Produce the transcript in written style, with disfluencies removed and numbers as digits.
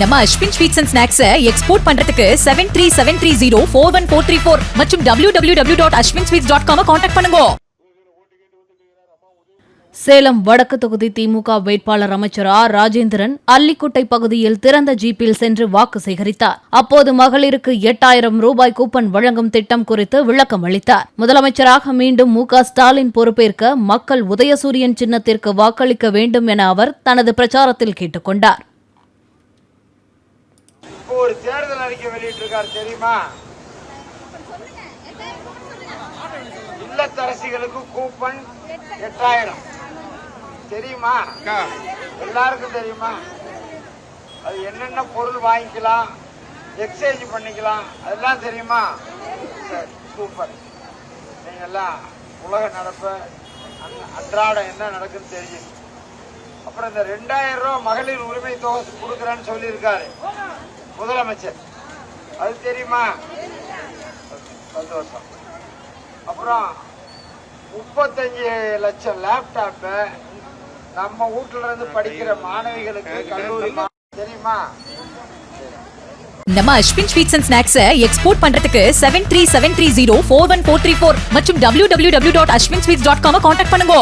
நம்ம Ashwin sweets and snacks export பண்றதுக்கு 7373041434 மற்றும் www.ashwinsweets.com கான்டாக்ட் பண்ணுங்க. சேலம் வடக்கு தொகுதி திமுக வேட்பாளர் அமைச்சர் ஆர் ராஜேந்திரன் அல்லிக்குட்டை பகுதியில் திறந்த ஜீப்பில் சென்று வாக்கு சேகரித்தார். அப்போது மகளிருக்கு 8000 ரூபாய் கூப்பன் வழங்கும் திட்டம் குறித்து விளக்கம் அளித்தார். முதலமைச்சராக மீண்டும் மு.க. ஸ்டாலின் பொறுப்பேற்க மக்கள் உதயசூரியன் சின்னத்திற்கு வாக்களிக்க வேண்டும் என அவர் தனது பிரச்சாரத்தில் கேட்டுக் கொண்டார். ஒரு தேர்தல் அறிக்கை வெளியிட்டிருக்காரு தெரியுமா? இல்லத்தரசிகளுக்கு கூப்பன் 8000 தெரியுமா? எல்லாருக்கும் தெரியுமா? அது என்னென்ன பொருள் வாங்கிக்கலாம், எக்ஸ்சேஞ்ச் பண்ணிக்கலாம், அதெல்லாம் தெரியுமா? சூப்பர். நீங்க எல்லாம் உலக நடப்ப அன்றாடம் என்ன நடக்குன்னு தெரியும். அப்புறம் இந்த 2000 ரூபாய் மகளிர் உரிமை தொகை கொடுக்குறேன்னு சொல்லியிருக்காரு முதலமைச்சர், அது தெரியுமா? சந்தோஷம். அப்புறம் 35 லட்சம் லேப்டாப் நம்ம வீட்டுல இருந்து படிக்கிற மாணவிகளுக்கு கல்லூரி தெரியுமா? நம்ம Ashwin sweets and snacks export பண்றதுக்கு 7373041434 மற்றும் www.ashwinsweets.com கான்டாக்ட் பண்ணுங்க.